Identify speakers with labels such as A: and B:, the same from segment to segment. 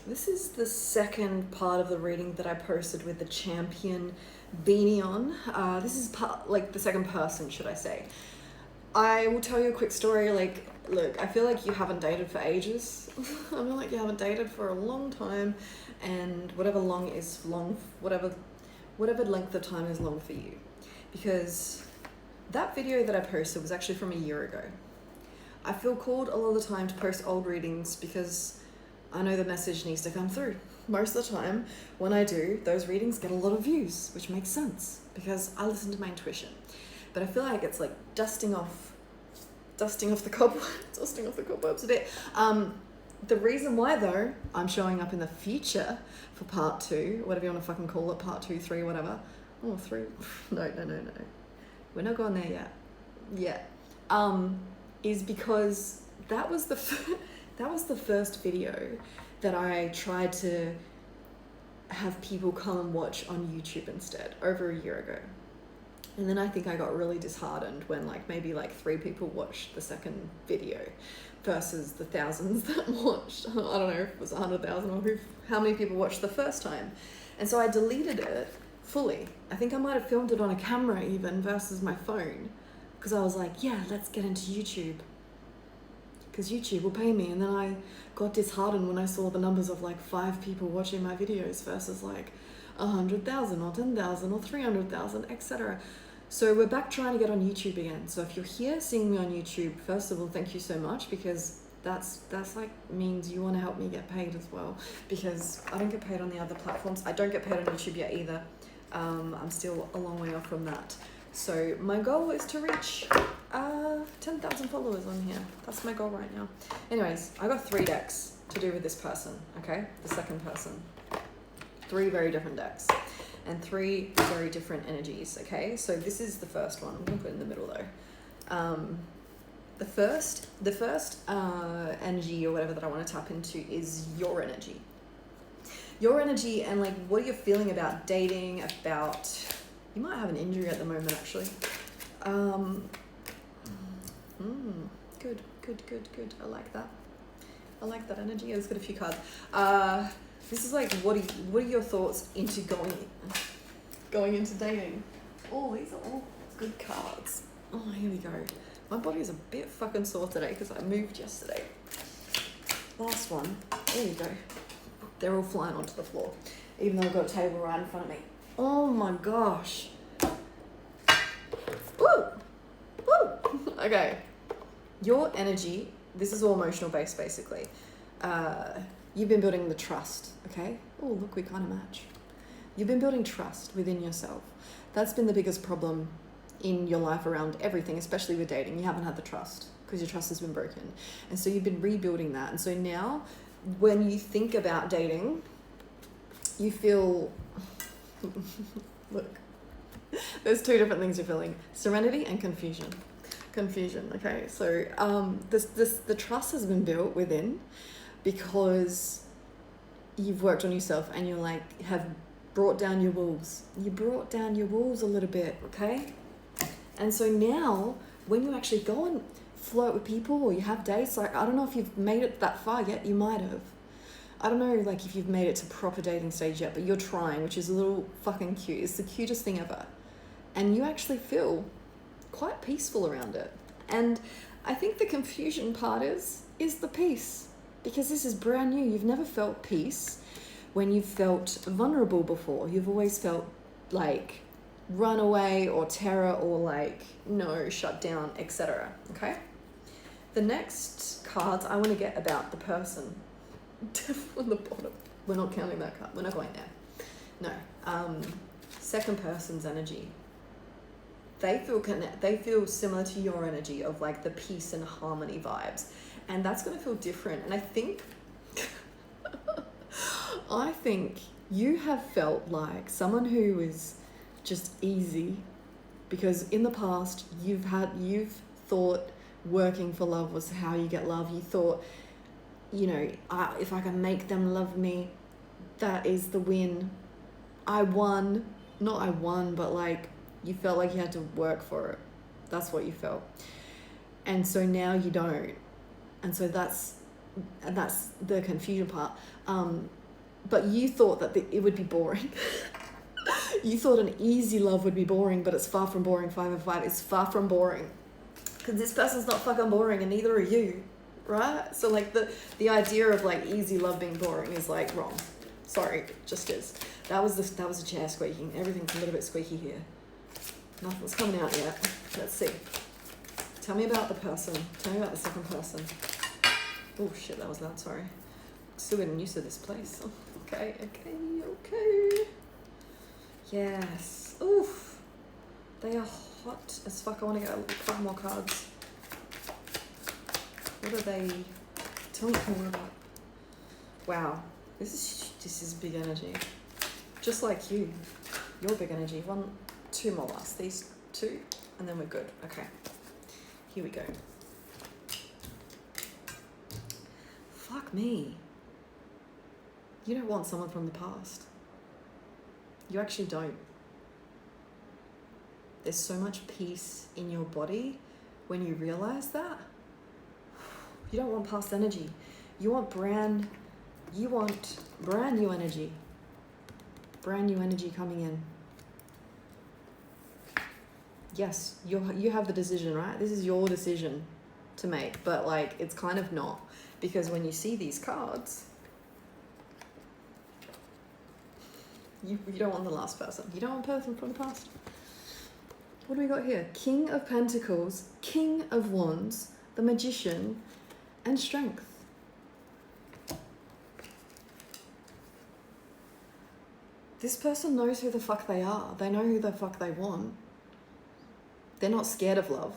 A: This is the second part of the reading that I posted with the champion beanie on. This is the second person, should I say. I will tell you a quick story. Like, look, I feel like you haven't dated for ages. I feel like you haven't dated for a long time, and whatever long is long, whatever length of time is long for you. Because that video that I posted was actually from a year ago. I feel called a lot of the time to post old readings because I know the message needs to come through. Most of the time, when I do, those readings get a lot of views, which makes sense because I listen to my intuition. But I feel like it's like dusting off the cobwebs a bit. The reason why though, I'm showing up in the future for part 2, whatever you want to fucking call it, part 2, 3, whatever. Oh, 3. No. We're not going there yet. Is because that was the first video that I tried to have people come and watch on YouTube instead, over a year ago. And then I think I got really disheartened when maybe 3 people watched the second video versus the thousands that watched. I don't know if it was 100,000 or how many people watched the first time. And so I deleted it fully. I think I might have filmed it on a camera even versus my phone, because I was like, yeah, let's get into YouTube, because YouTube will pay me. And then I got disheartened when I saw the numbers of 5 people watching my videos versus 100,000 or 10,000 or 300,000, etc. So we're back trying to get on YouTube again. So if you're here seeing me on YouTube, first of all, thank you so much, because that's means you want to help me get paid as well, because I don't get paid on the other platforms. I don't get paid on YouTube yet either. I'm still a long way off from that. So my goal is to reach 10,000 followers on here. That's my goal right now. Anyways, I got 3 decks to do with this person, okay? The second person. 3 very different decks and 3 very different energies, okay? So this is the first one. I'm gonna put it in the middle though. The first energy or whatever that I want to tap into is your energy. Your energy and what you're feeling about dating, about... You might have an injury at the moment, actually. Good. I like that. I like that energy. Let's get a few cards. This is what are your thoughts into going into dating? Oh, these are all good cards. Oh, here we go. My body is a bit fucking sore today because I moved yesterday. Last one. There you go. They're all flying onto the floor, even though I've got a table right in front of me. Oh my gosh. Woo! Okay. Your energy, this is all emotional based basically. You've been building the trust, okay? Oh, look, we kind of match. You've been building trust within yourself. That's been the biggest problem in your life around everything, especially with dating. You haven't had the trust because your trust has been broken. And so you've been rebuilding that. And so now when you think about dating, you feel... Look, there's 2 different things you're feeling: serenity and confusion. Okay? So the trust has been built within because you've worked on yourself and you're have brought down your walls. You brought down your walls a little bit, okay? And so now when you actually go and flirt with people or you have dates, I don't know if you've made it that far yet, you might have. I don't know if you've made it to proper dating stage yet, but you're trying, which is a little fucking cute. It's the cutest thing ever. And you actually feel quite peaceful around it. And I think the confusion part is the peace, because this is brand new. You've never felt peace when you've felt vulnerable before. You've always felt runaway or terror or no, shut down, etc. Okay? The next cards I want to get about the person. On the bottom. We're not counting that card. We're not going there. No. Second person's energy. They feel similar to your energy of the peace and harmony vibes. And that's going to feel different. And I think you have felt like someone who is just easy, because in the past you've thought working for love was how you get love. You thought, if I can make them love me, that is the win. I won, but you felt like you had to work for it. That's what you felt. And so now you don't. And so that's and that's the confusion part. But you thought that it would be boring. You thought an easy love would be boring, but it's far from boring. 5 of 5 is far from boring, because this person's not fucking boring, and neither are you, right? So like the idea of like easy love being boring is like wrong. Sorry, it just is. That was a chair squeaking. Everything's a little bit squeaky here. Nothing's coming out yet. Let's see. Tell me about the person. Tell me about the second person. Oh shit, that was loud. Sorry. Still getting used to this place. Okay. Yes. Oof. They are hot as fuck. I want to get a couple more cards. What are they? Tell me more about. Wow. This is big energy. Just like you. You're big energy. 2 more last. These 2, and then we're good. Okay. Here we go. Fuck me. You don't want someone from the past. You actually don't. There's so much peace in your body when you realize that. You don't want past energy. You want brand new energy. Brand new energy coming in. Yes, you have the decision, right? This is your decision to make, but like it's kind of not, because when you see these cards, you don't want the last person. You don't want a person from the past. What do we got here? King of Pentacles, King of Wands, the Magician, and Strength. This person knows who the fuck they are. They know who the fuck they want. They're not scared of love.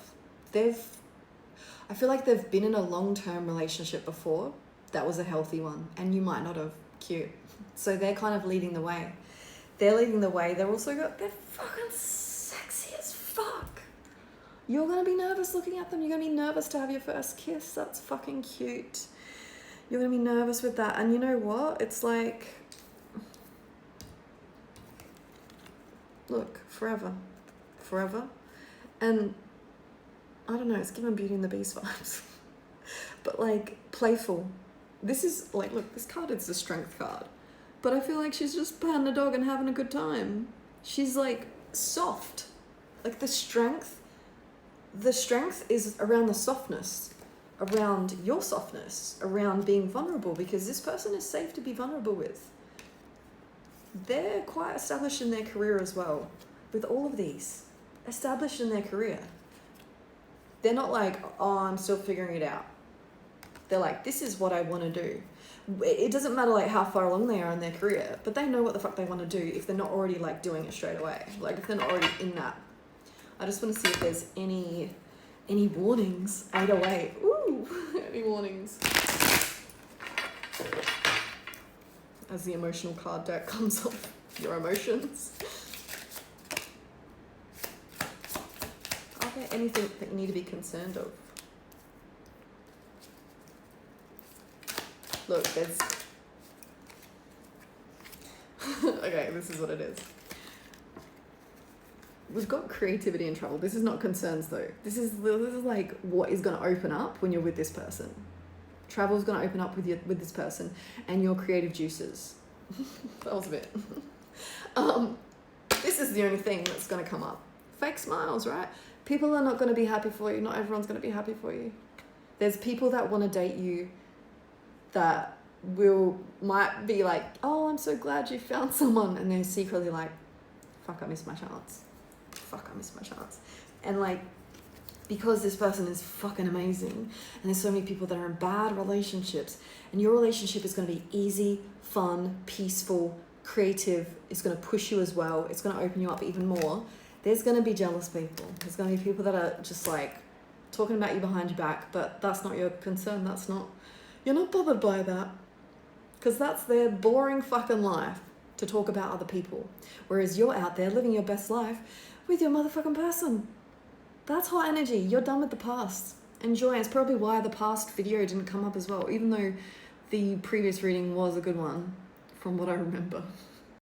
A: I feel like they've been in a long-term relationship before that was a healthy one, and you might not have. Cute. So they're kind of leading the way. They're leading the way. They're fucking sexy as fuck. You're gonna be nervous looking at them. You're gonna be nervous to have your first kiss. That's fucking cute. You're gonna be nervous with that. And you know what? It's like, look, forever. And I don't know, it's giving Beauty and the Beast vibes. But like, playful. This is like, look, this card is the Strength card. But I feel like she's just patting the dog and having a good time. She's like soft. Like the strength is around the softness, around your softness, around being vulnerable, because this person is safe to be vulnerable with. They're quite established in their career as well. With all of these, established in their career. They're not like, oh, I'm still figuring it out. They're like, this is what I want to do. It doesn't matter like how far along they are in their career, but they know what the fuck they want to do if they're not already like doing it straight away. Like if they're not already in that. I just want to see if there's any warnings. 808. Ooh, any warnings. As the emotional card deck comes off, your emotions. Are there anything that you need to be concerned of? Look, there's... Okay, this is what it is. We've got creativity and trouble. This is not concerns though. This is like what is going to open up when you're with this person. Travel is going to open up with this person, and your creative juices. That was a bit. This is the only thing that's going to come up. Fake smiles, right? People are not going to be happy for you. Not everyone's going to be happy for you. There's people that want to date you that might be like, oh, I'm so glad you found someone, and they're secretly like, fuck, I missed my chance. And like, because this person is fucking amazing, and there's so many people that are in bad relationships, and your relationship is going to be easy, fun, peaceful, creative. It's going to push you as well. It's going to open you up even more. There's going to be jealous people. There's going to be people that are just like talking about you behind your back, but that's not your concern. You're not bothered by that, because that's their boring fucking life to talk about other people. Whereas you're out there living your best life with your motherfucking person. That's hot energy. You're done with the past. Enjoy. It's probably why the past video didn't come up as well, even though the previous reading was a good one from what I remember.